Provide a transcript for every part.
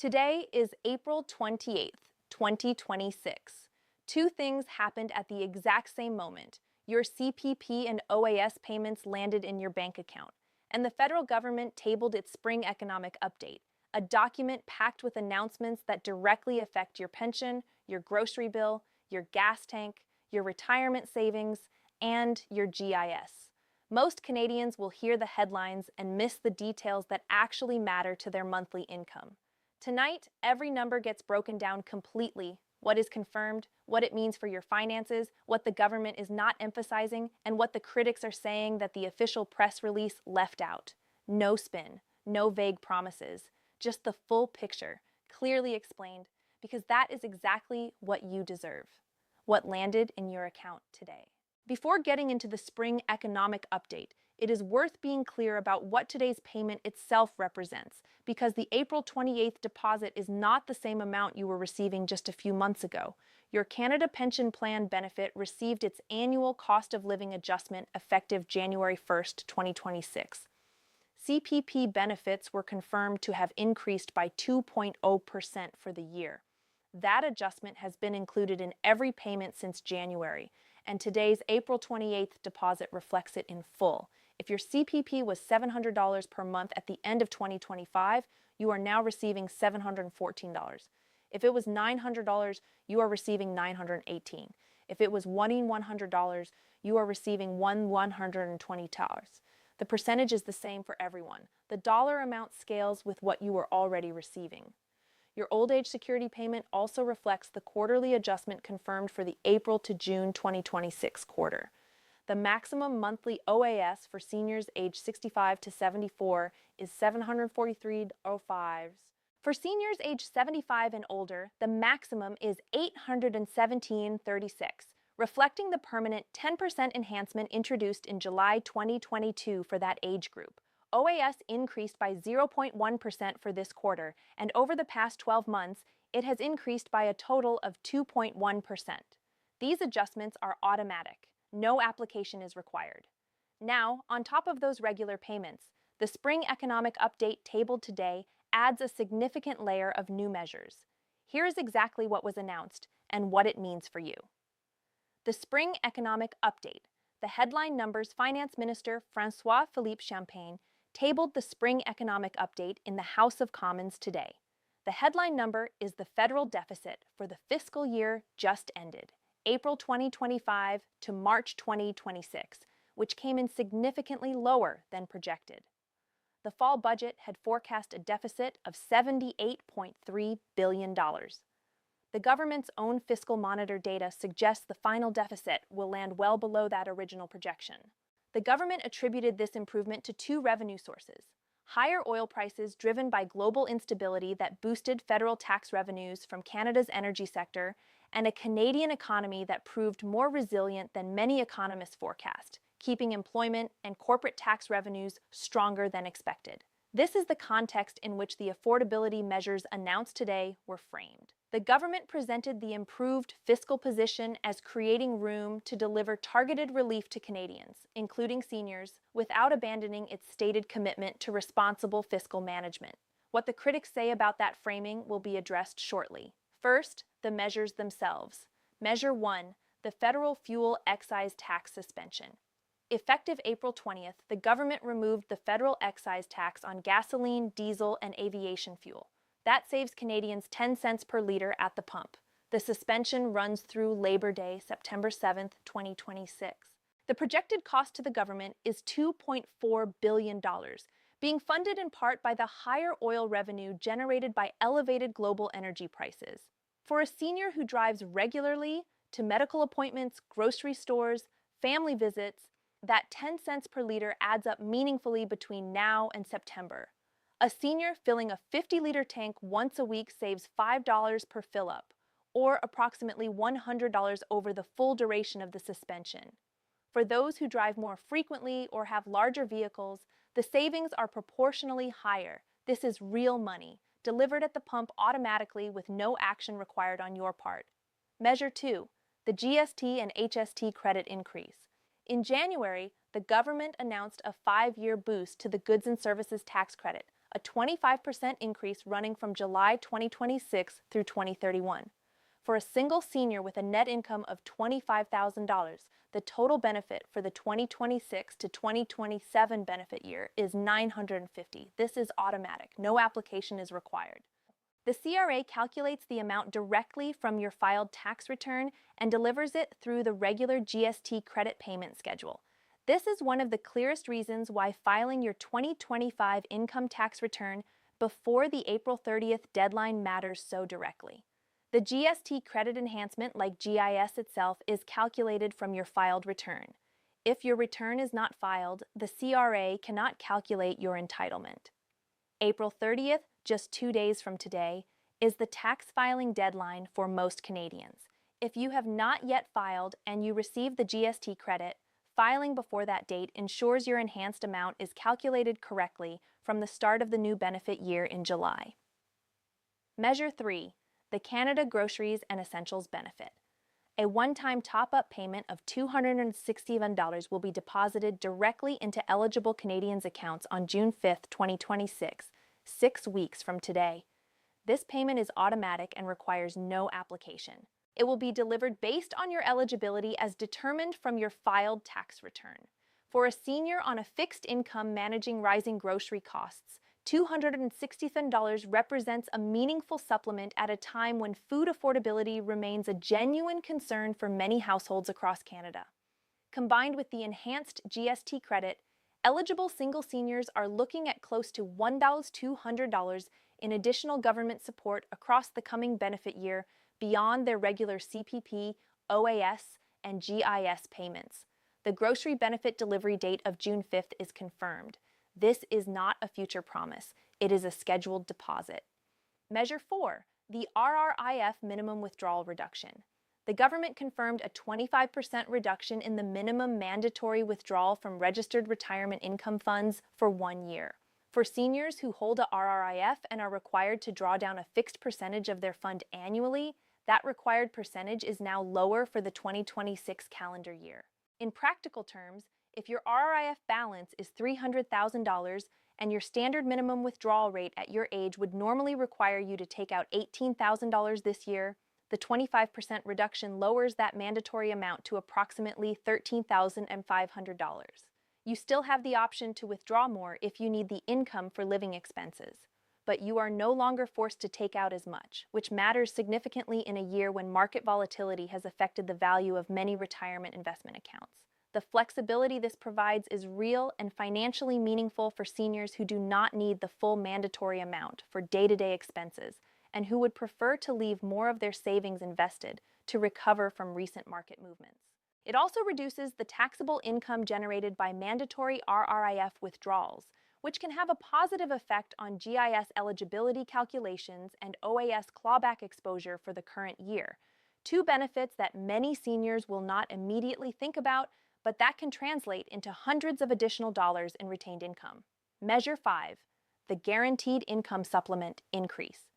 Today is April 28th, 2026. Two things happened at the exact same moment. Your CPP and OAS payments landed in your bank account, and the federal government tabled its spring economic update, a document packed with announcements that directly affect your pension, your grocery bill, your gas tank, your retirement savings, and your GIS. Most Canadians will hear the headlines and miss the details that actually matter to their monthly income. Tonight, every number gets broken down completely: what is confirmed, what it means for your finances, what the government is not emphasizing, and what the critics are saying that the official press release left out. No spin, no vague promises, just the full picture, clearly explained, because that is exactly what you deserve. What landed in your account today. Before getting into the spring economic update, it is worth being clear about what today's payment itself represents, because the April 28th deposit is not the same amount you were receiving just a few months ago. Your Canada Pension Plan benefit received its annual cost of living adjustment effective January 1st, 2026. CPP benefits were confirmed to have increased by 2.0% for the year. That adjustment has been included in every payment since January, and today's April 28th deposit reflects it in full. If your CPP was $700 per month at the end of 2025, you are now receiving $714. If it was $900, you are receiving $918. If it was $1,100, you are receiving $120. The percentage is the same for everyone. The dollar amount scales with what you were already receiving. Your old age security payment also reflects the quarterly adjustment confirmed for the April to June 2026 quarter. The maximum monthly OAS for seniors aged 65 to 74 is $743.05. For seniors aged 75 and older, the maximum is $817.36, reflecting the permanent 10% enhancement introduced in July 2022 for that age group. OAS increased by 0.1% for this quarter, and over the past 12 months, it has increased by a total of 2.1%. These adjustments are automatic. No application is required. Now, on top of those regular payments, the Spring Economic Update tabled today adds a significant layer of new measures. Here is exactly what was announced and what it means for you. The Spring Economic Update. The headline numbers Finance Minister François-Philippe Champagne tabled the Spring Economic Update in the House of Commons today. The headline number is the federal deficit for the fiscal year just ended, April 2025 to March 2026, which came in significantly lower than projected. The fall budget had forecast a deficit of $78.3 billion. The government's own Fiscal Monitor data suggests the final deficit will land well below that original projection. The government attributed this improvement to two revenue sources: higher oil prices driven by global instability that boosted federal tax revenues from Canada's energy sector, and a Canadian economy that proved more resilient than many economists forecast, keeping employment and corporate tax revenues stronger than expected. This is the context in which the affordability measures announced today were framed. The government presented the improved fiscal position as creating room to deliver targeted relief to Canadians, including seniors, without abandoning its stated commitment to responsible fiscal management. What the critics say about that framing will be addressed shortly. First, the measures themselves. Measure 1, the federal fuel excise tax suspension. Effective April 20th, the government removed the federal excise tax on gasoline, diesel, and aviation fuel. That saves Canadians 10 cents per liter at the pump. The suspension runs through Labor Day, September 7th, 2026. The projected cost to the government is $2.4 billion, being funded in part by the higher oil revenue generated by elevated global energy prices. For a senior who drives regularly to medical appointments, grocery stores, family visits, that 10 cents per liter adds up meaningfully between now and September. A senior filling a 50-liter tank once a week saves $5 per fill-up, or approximately $100 over the full duration of the suspension. For those who drive more frequently or have larger vehicles, the savings are proportionally higher. This is real money, delivered at the pump automatically with no action required on your part. Measure 2, the GST and HST credit increase. In January, the government announced a 5-year boost to the goods and services tax credit, a 25% increase running from July 2026 through 2031. For a single senior with a net income of $25,000, the total benefit for the 2026 to 2027 benefit year is $950. This is automatic. No application is required. The CRA calculates the amount directly from your filed tax return and delivers it through the regular GST credit payment schedule. This is one of the clearest reasons why filing your 2025 income tax return before the April 30th deadline matters so directly. The GST credit enhancement, like GIS itself, is calculated from your filed return. If your return is not filed, the CRA cannot calculate your entitlement. April 30th, just 2 days from today, is the tax filing deadline for most Canadians. If you have not yet filed and you receive the GST credit, filing before that date ensures your enhanced amount is calculated correctly from the start of the new benefit year in July. Measure 3. The Canada Groceries and Essentials Benefit. A one-time top-up payment of $261 will be deposited directly into eligible Canadians' accounts on June 5, 2026, 6 weeks from today. This payment is automatic and requires no application. It will be delivered based on your eligibility as determined from your filed tax return. For a senior on a fixed income managing rising grocery costs, $267 represents a meaningful supplement at a time when food affordability remains a genuine concern for many households across Canada. Combined with the enhanced GST credit, eligible single seniors are looking at close to $1,200 in additional government support across the coming benefit year beyond their regular CPP, OAS, and GIS payments. The grocery benefit delivery date of June 5th is confirmed. This is not a future promise. It is a scheduled deposit. Measure 4. The RRIF minimum withdrawal reduction. The government confirmed a 25% reduction in the minimum mandatory withdrawal from registered retirement income funds for 1 year. For seniors who hold a RRIF and are required to draw down a fixed percentage of their fund annually, that required percentage is now lower for the 2026 calendar year. In practical terms, if your RRIF balance is $300,000 and your standard minimum withdrawal rate at your age would normally require you to take out $18,000 this year, the 25% reduction lowers that mandatory amount to approximately $13,500. You still have the option to withdraw more if you need the income for living expenses, but you are no longer forced to take out as much, which matters significantly in a year when market volatility has affected the value of many retirement investment accounts. The flexibility this provides is real and financially meaningful for seniors who do not need the full mandatory amount for day-to-day expenses and who would prefer to leave more of their savings invested to recover from recent market movements. It also reduces the taxable income generated by mandatory RRIF withdrawals, which can have a positive effect on GIS eligibility calculations and OAS clawback exposure for the current year, two benefits that many seniors will not immediately think about, but that can translate into hundreds of additional dollars in retained income. Measure 5. The Guaranteed Income Supplement Increase.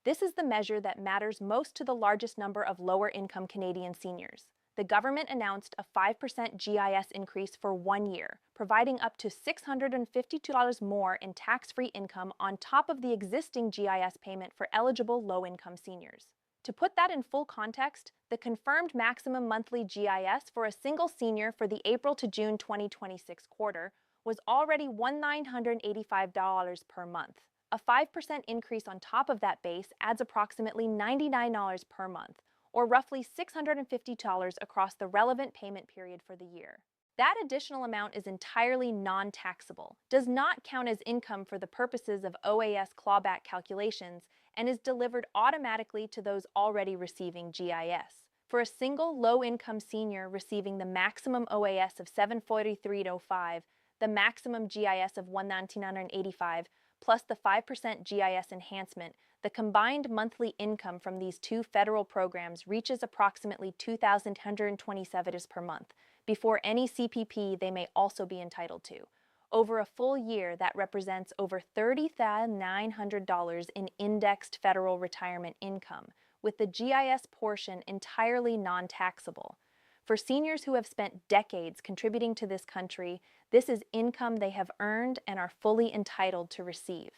This is the measure that matters most to the largest number of lower-income Canadian seniors. The government announced a 5% GIS increase for 1 year, providing up to $652 more in tax-free income on top of the existing GIS payment for eligible low-income seniors. To put that in full context, the confirmed maximum monthly GIS for a single senior for the April to June 2026 quarter was already $1,985 per month. A 5% increase on top of that base adds approximately $99 per month, or roughly $650 across the relevant payment period for the year. That additional amount is entirely non-taxable, does not count as income for the purposes of OAS clawback calculations, and is delivered automatically to those already receiving GIS. For a single low-income senior receiving the maximum OAS of $743.05, the maximum GIS of $1,985, plus the 5% GIS enhancement, the combined monthly income from these two federal programs reaches approximately $2,127 per month, before any CPP they may also be entitled to. Over a full year, that represents over $30,900 in indexed federal retirement income, with the GIS portion entirely non-taxable. For seniors who have spent decades contributing to this country, this is income they have earned and are fully entitled to receive.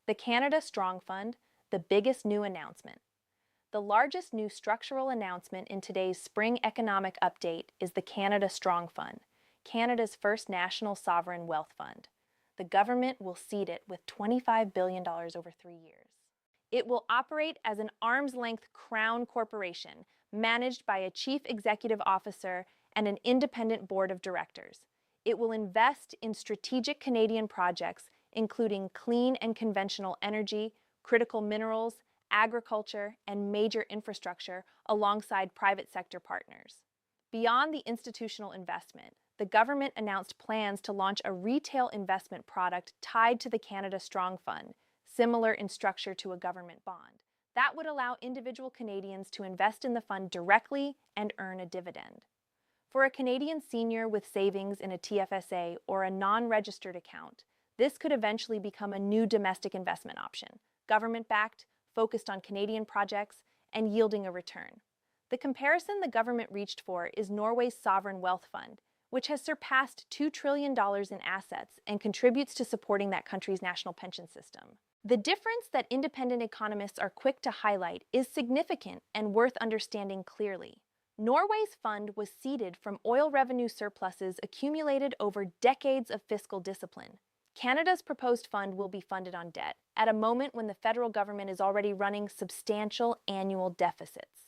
The Canada Strong Fund, the biggest new announcement. The largest new structural announcement in today's Spring Economic Update is the Canada Strong Fund, Canada's first national sovereign wealth fund. The government will seed it with $25 billion over 3 years. It will operate as an arm's-length crown corporation managed by a chief executive officer and an independent board of directors. It will invest in strategic Canadian projects, including clean and conventional energy, critical minerals, agriculture, and major infrastructure alongside private sector partners. Beyond the institutional investment, the government announced plans to launch a retail investment product tied to the Canada Strong Fund, similar in structure to a government bond. That would allow individual Canadians to invest in the fund directly and earn a dividend. For a Canadian senior with savings in a TFSA or a non-registered account, this could eventually become a new domestic investment option, government-backed, focused on Canadian projects, and yielding a return. The comparison the government reached for is Norway's sovereign wealth fund, which has surpassed $2 trillion in assets and contributes to supporting that country's national pension system. The difference that independent economists are quick to highlight is significant and worth understanding clearly. Norway's fund was seeded from oil revenue surpluses accumulated over decades of fiscal discipline. Canada's proposed fund will be funded on debt, at a moment when the federal government is already running substantial annual deficits.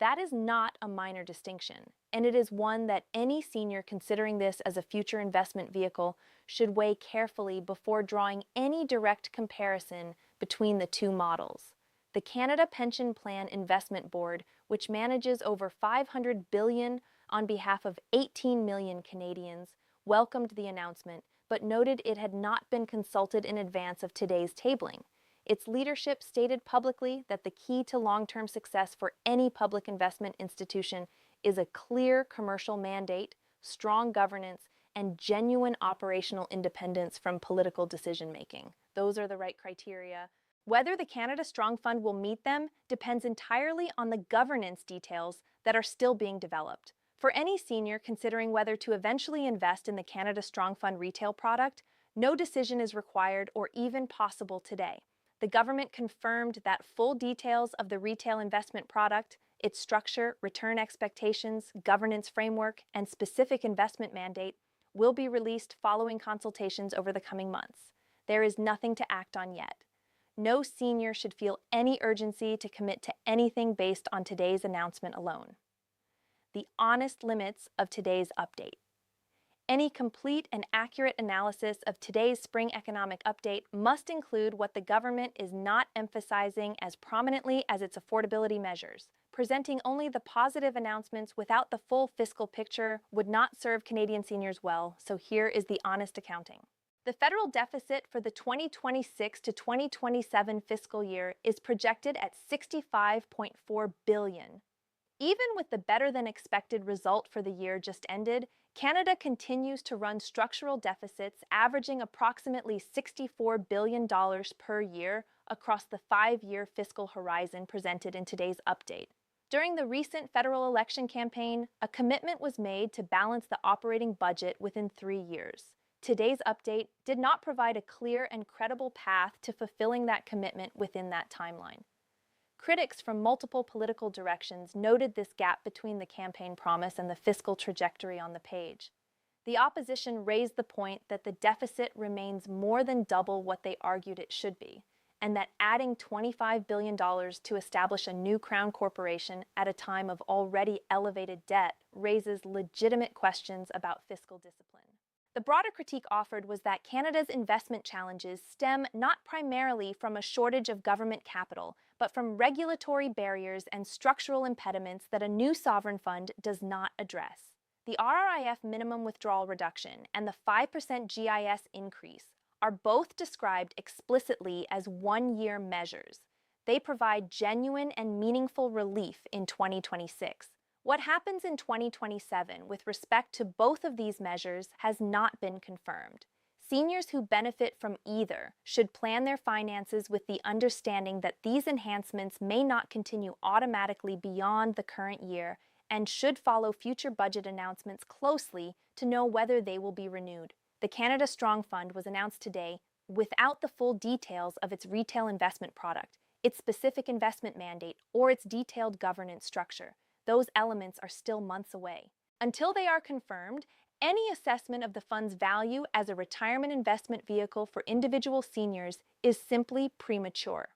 That is not a minor distinction, and it is one that any senior considering this as a future investment vehicle should weigh carefully before drawing any direct comparison between the two models. The Canada Pension Plan Investment Board, which manages over $500 billion on behalf of 18 million Canadians, welcomed the announcement, but noted it had not been consulted in advance of today's tabling. Its leadership stated publicly that the key to long-term success for any public investment institution is a clear commercial mandate, strong governance, and genuine operational independence from political decision-making. Those are the right criteria. Whether the Canada Strong Fund will meet them depends entirely on the governance details that are still being developed. For any senior considering whether to eventually invest in the Canada Strong Fund retail product, no decision is required or even possible today. The government confirmed that full details of the retail investment product, its structure, return expectations, governance framework, and specific investment mandate will be released following consultations over the coming months. There is nothing to act on yet. No senior should feel any urgency to commit to anything based on today's announcement alone. The honest limits of today's update. Any complete and accurate analysis of today's Spring Economic Update must include what the government is not emphasizing as prominently as its affordability measures. Presenting only the positive announcements without the full fiscal picture would not serve Canadian seniors well, so here is the honest accounting. The federal deficit for the 2026 to 2027 fiscal year is projected at $65.4 billion. Even with the better-than-expected result for the year just ended, Canada continues to run structural deficits averaging approximately $64 billion per year across the 5-year fiscal horizon presented in today's update. During the recent federal election campaign, a commitment was made to balance the operating budget within 3 years. Today's update did not provide a clear and credible path to fulfilling that commitment within that timeline. Critics from multiple political directions noted this gap between the campaign promise and the fiscal trajectory on the page. The opposition raised the point that the deficit remains more than double what they argued it should be, and that adding $25 billion to establish a new crown corporation at a time of already elevated debt raises legitimate questions about fiscal discipline. The broader critique offered was that Canada's investment challenges stem not primarily from a shortage of government capital, but from regulatory barriers and structural impediments that a new sovereign fund does not address. The RRIF minimum withdrawal reduction and the 5% GIS increase are both described explicitly as one-year measures. They provide genuine and meaningful relief in 2026. What happens in 2027 with respect to both of these measures has not been confirmed. Seniors who benefit from either should plan their finances with the understanding that these enhancements may not continue automatically beyond the current year and should follow future budget announcements closely to know whether they will be renewed. The Canada Strong Fund was announced today without the full details of its retail investment product, its specific investment mandate, or its detailed governance structure. Those elements are still months away. Until they are confirmed, any assessment of the fund's value as a retirement investment vehicle for individual seniors is simply premature.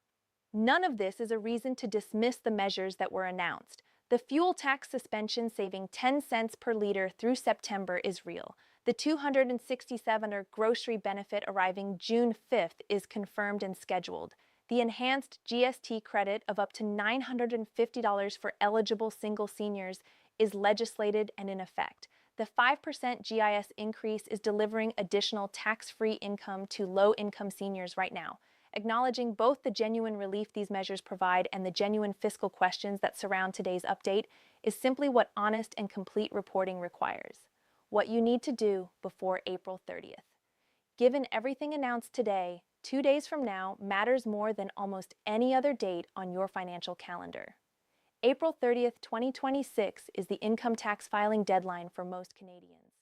None of this is a reason to dismiss the measures that were announced. The fuel tax suspension saving 10 cents per liter through September is real. The $267 grocery benefit arriving June 5th is confirmed and scheduled. The enhanced GST credit of up to $950 for eligible single seniors is legislated and in effect. The 5% GIS increase is delivering additional tax-free income to low-income seniors right now. Acknowledging both the genuine relief these measures provide and the genuine fiscal questions that surround today's update is simply what honest and complete reporting requires. What you need to do before April 30th. Given everything announced today, 2 days from now matters more than almost any other date on your financial calendar. April 30th, 2026 is the income tax filing deadline for most Canadians.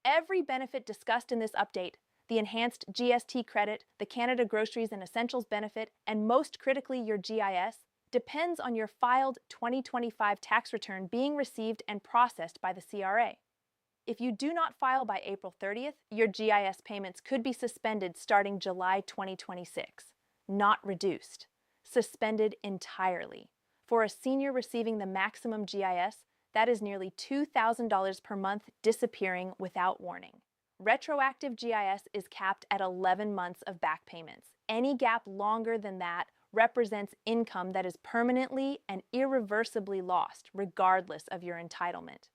Every benefit discussed in this update, the enhanced GST credit, the Canada Groceries and Essentials benefit, and most critically your GIS, depends on your filed 2025 tax return being received and processed by the CRA. If you do not file by April 30th, your GIS payments could be suspended starting July 2026, not reduced, suspended entirely. For a senior receiving the maximum GIS, that is nearly $2,000 per month disappearing without warning. Retroactive GIS is capped at 11 months of back payments. Any gap longer than that represents income that is permanently and irreversibly lost, regardless of your entitlement.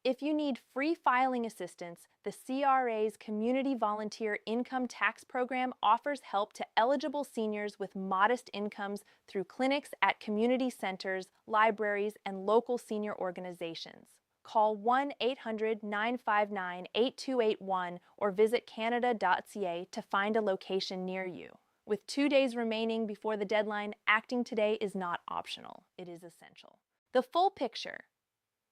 If you need free filing assistance, the CRA's Community Volunteer Income Tax Program offers help to eligible seniors with modest incomes through clinics at community centers, libraries, and local senior organizations. Call 1-800-959-8281 or visit canada.ca to find a location near you. With 2 days remaining before the deadline, acting today is not optional. It is essential. The full picture.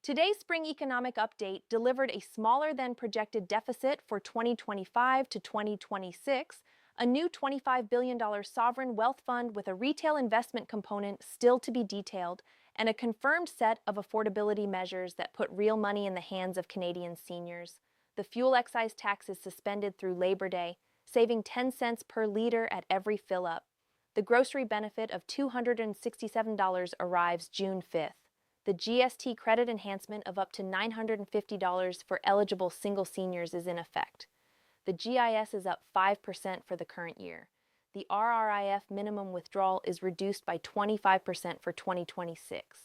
Today's spring economic update delivered a smaller than projected deficit for 2025 to 2026, a new $25 billion sovereign wealth fund with a retail investment component still to be detailed, and a confirmed set of affordability measures that put real money in the hands of Canadian seniors. The fuel excise tax is suspended through Labor Day, saving 10 cents per liter at every fill-up. The grocery benefit of $267 arrives June 5th. The GST credit enhancement of up to $950 for eligible single seniors is in effect. The GIS is up 5% for the current year. The RRIF minimum withdrawal is reduced by 25% for 2026.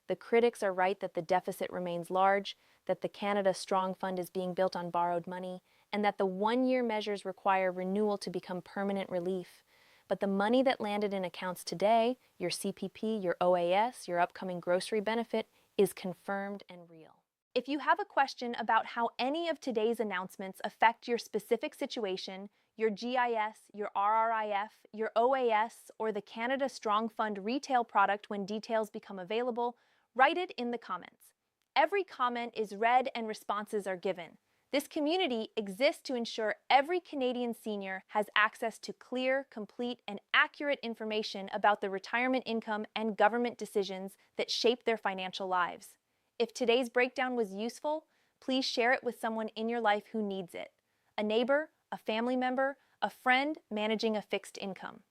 The critics are right that the deficit remains large, that the Canada Strong Fund is being built on borrowed money, and that the one-year measures require renewal to become permanent relief. But the money that landed in accounts today, your CPP, your OAS, your upcoming grocery benefit, is confirmed and real. If you have a question about how any of today's announcements affect your specific situation, your GIS, your RRIF, your OAS, or the Canada Strong Fund retail product when details become available, write it in the comments. Every comment is read and responses are given. This community exists to ensure every Canadian senior has access to clear, complete, and accurate information about the retirement income and government decisions that shape their financial lives. If today's breakdown was useful, please share it with someone in your life who needs it. A neighbor, a family member, a friend managing a fixed income.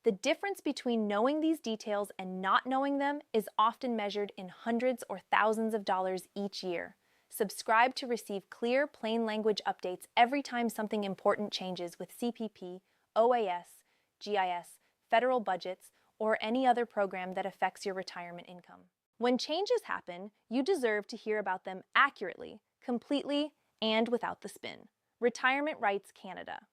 The difference between knowing these details and not knowing them is often measured in hundreds or thousands of dollars each year. Subscribe to receive clear, plain language updates every time something important changes with CPP, OAS, GIS, federal budgets, or any other program that affects your retirement income. When changes happen, you deserve to hear about them accurately, completely, and without the spin. Retirement Rights Canada.